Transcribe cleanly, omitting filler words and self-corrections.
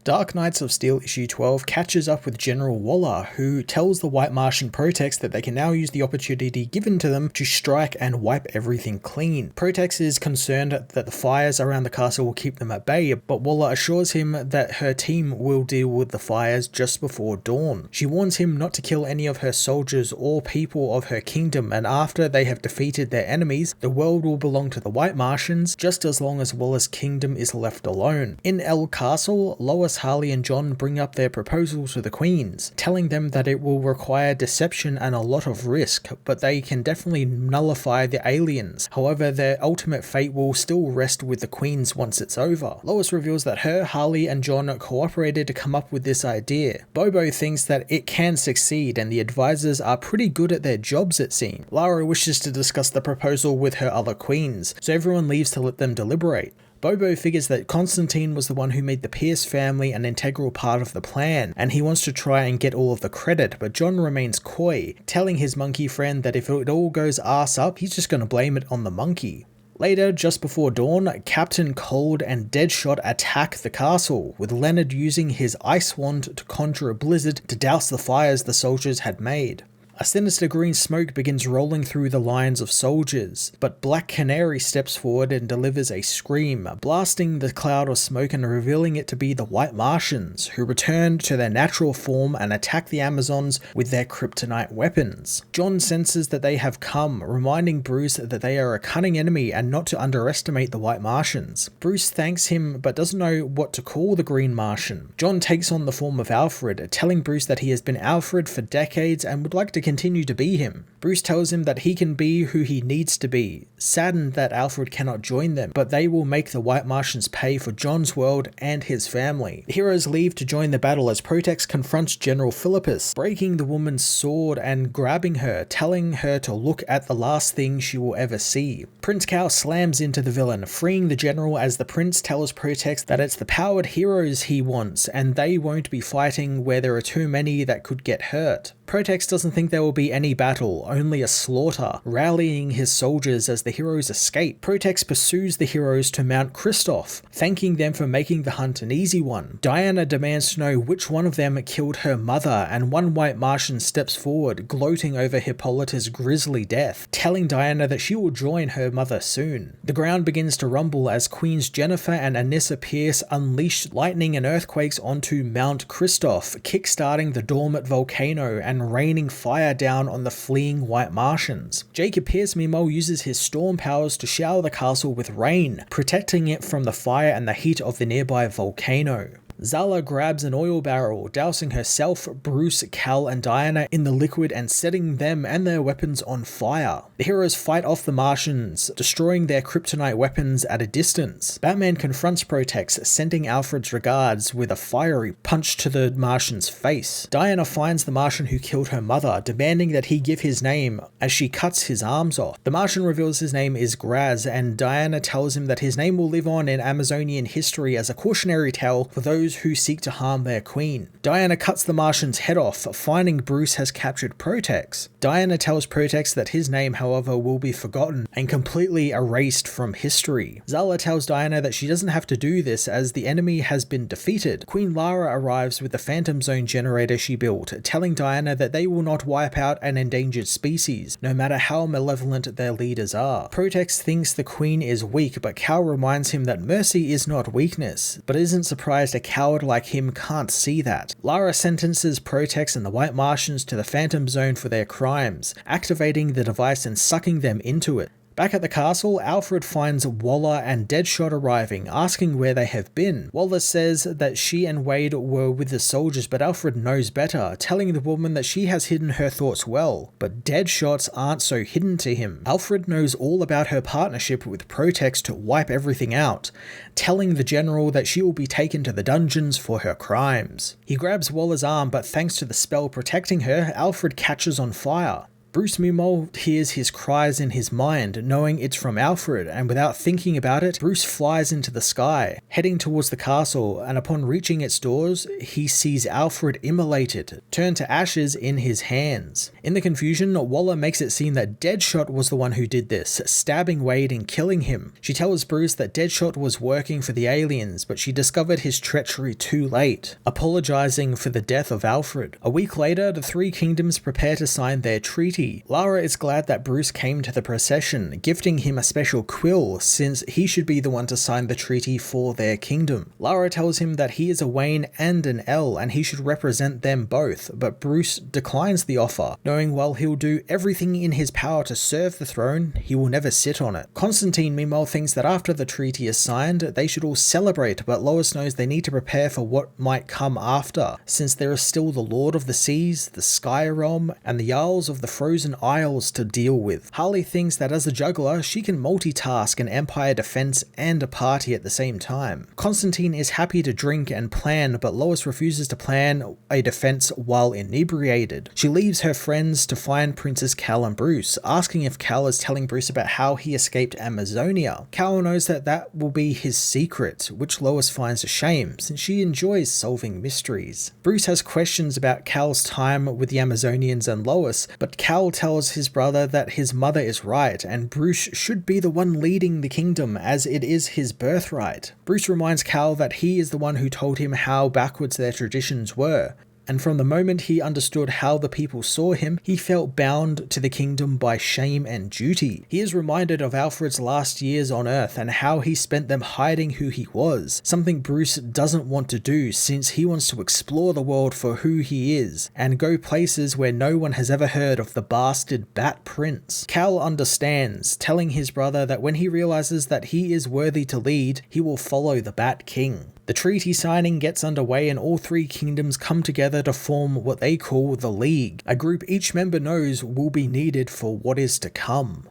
Dark Knights of Steel issue 12 catches up with General Waller, who tells the White Martian Protex that they can now use the opportunity given to them to strike and wipe everything clean. Protex is concerned that the fires around the castle will keep them at bay, but Waller assures him that her team will deal with the fires just before dawn. She warns him not to kill any of her soldiers or people of her kingdom, and after they have defeated their enemies, the world will belong to the White Martians just as long as Waller's kingdom is left alone. In El Castle, Lois, Harley and John bring up their proposal to the Queens, telling them that it will require deception and a lot of risk, but they can definitely nullify the aliens. However, their ultimate fate will still rest with the Queens once it's over. Lois reveals that her, Harley and John cooperated to come up with this idea. Bobo thinks that it can succeed and the advisors are pretty good at their jobs, it seems. Lara wishes to discuss the proposal with her other queens, so everyone leaves to let them deliberate. Bobo figures that Constantine was the one who made the Pierce family an integral part of the plan, and he wants to try and get all of the credit, but John remains coy, telling his monkey friend that if it all goes arse up, he's just going to blame it on the monkey. Later, just before dawn, Captain Cold and Deadshot attack the castle, with Leonard using his ice wand to conjure a blizzard to douse the fires the soldiers had made. A sinister green smoke begins rolling through the lines of soldiers, but Black Canary steps forward and delivers a scream, blasting the cloud of smoke and revealing it to be the White Martians, who return to their natural form and attack the Amazons with their kryptonite weapons. John senses that they have come, reminding Bruce that they are a cunning enemy and not to underestimate the White Martians. Bruce thanks him but doesn't know what to call the Green Martian. John takes on the form of Alfred, telling Bruce that he has been Alfred for decades and would like to continue to be him. Bruce tells him that he can be who he needs to be, saddened that Alfred cannot join them, but they will make the White Martians pay for John's world and his family. The heroes leave to join the battle as Protex confronts General Philippus, breaking the woman's sword and grabbing her, telling her to look at the last thing she will ever see. Prince Cal slams into the villain, freeing the general as the prince tells Protex that it's the powered heroes he wants, and they won't be fighting where there are too many that could get hurt. Protex doesn't think there will be any battle, only a slaughter, rallying his soldiers as the heroes escape. Protex pursues the heroes to Mount Christoph, thanking them for making the hunt an easy one. Diana demands to know which one of them killed her mother, and one White Martian steps forward, gloating over Hippolyta's grisly death, telling Diana that she will join her mother soon. The ground begins to rumble as Queens Jennifer and Anissa Pierce unleash lightning and earthquakes onto Mount Christoph, kickstarting the dormant volcano and raining fire down on the fleeing White Martians. Jacob Pierce meanwhile uses his storm powers to shower the castle with rain, protecting it from the fire and the heat of the nearby volcano. Zala grabs an oil barrel, dousing herself, Bruce, Cal and Diana in the liquid and setting them and their weapons on fire. The heroes fight off the Martians, destroying their kryptonite weapons at a distance. Batman confronts Protex, sending Alfred's regards with a fiery punch to the Martian's face. Diana finds the Martian who killed her mother, demanding that he give his name as she cuts his arms off. The Martian reveals his name is Graz, and Diana tells him that his name will live on in Amazonian history as a cautionary tale for those who seek to harm their queen. Diana cuts the Martian's head off, finding Bruce has captured Protex. Diana tells Protex that his name, however, will be forgotten and completely erased from history. Zala tells Diana that she doesn't have to do this as the enemy has been defeated. Queen Lara arrives with the Phantom Zone generator she built, telling Diana that they will not wipe out an endangered species, no matter how malevolent their leaders are. Protex thinks the queen is weak, but Cal reminds him that mercy is not weakness, but isn't surprised a coward like him can't see that. Lara sentences Protex and the White Martians to the Phantom Zone for their crimes, activating the device and sucking them into it. Back at the castle, Alfred finds Waller and Deadshot arriving, asking where they have been. Waller says that she and Wade were with the soldiers, but Alfred knows better, telling the woman that she has hidden her thoughts well, but Deadshot's aren't so hidden to him. Alfred knows all about her partnership with Protex to wipe everything out, telling the general that she will be taken to the dungeons for her crimes. He grabs Waller's arm, but thanks to the spell protecting her, Alfred catches on fire. Bruce meanwhile hears his cries in his mind, knowing it's from Alfred, and without thinking about it, Bruce flies into the sky, heading towards the castle, and upon reaching its doors, he sees Alfred immolated, turned to ashes in his hands. In the confusion, Waller makes it seem that Deadshot was the one who did this, stabbing Wade and killing him. She tells Bruce that Deadshot was working for the aliens, but she discovered his treachery too late, apologizing for the death of Alfred. A week later, the three kingdoms prepare to sign their treaty. Lara is glad that Bruce came to the procession, gifting him a special quill since he should be the one to sign the treaty for their kingdom. Lara tells him that he is a Wayne and an L and he should represent them both, but Bruce declines the offer, knowing while he'll do everything in his power to serve the throne, he will never sit on it. Constantine meanwhile thinks that after the treaty is signed, they should all celebrate, but Lois knows they need to prepare for what might come after, since there is still the Lord of the Seas, the Sky Realm, and the Jarls of the Frozen Isles to deal with. Harley thinks that as a juggler, she can multitask an empire defense and a party at the same time. Constantine is happy to drink and plan, but Lois refuses to plan a defense while inebriated. She leaves her friends to find Princess Cal and Bruce, asking if Cal is telling Bruce about how he escaped Amazonia. Cal knows that that will be his secret, which Lois finds a shame, since she enjoys solving mysteries. Bruce has questions about Cal's time with the Amazonians and Lois, but Cal tells his brother that his mother is right, and Bruce should be the one leading the kingdom as it is his birthright. Bruce reminds Cal that he is the one who told him how backwards their traditions were, and from the moment he understood how the people saw him, he felt bound to the kingdom by shame and duty. He is reminded of Alfred's last years on Earth and how he spent them hiding who he was, something Bruce doesn't want to do since he wants to explore the world for who he is, and go places where no one has ever heard of the bastard Bat Prince. Cal understands, telling his brother that when he realizes that he is worthy to lead, he will follow the Bat King. The treaty signing gets underway and all three kingdoms come together to form what they call the League, a group each member knows will be needed for what is to come.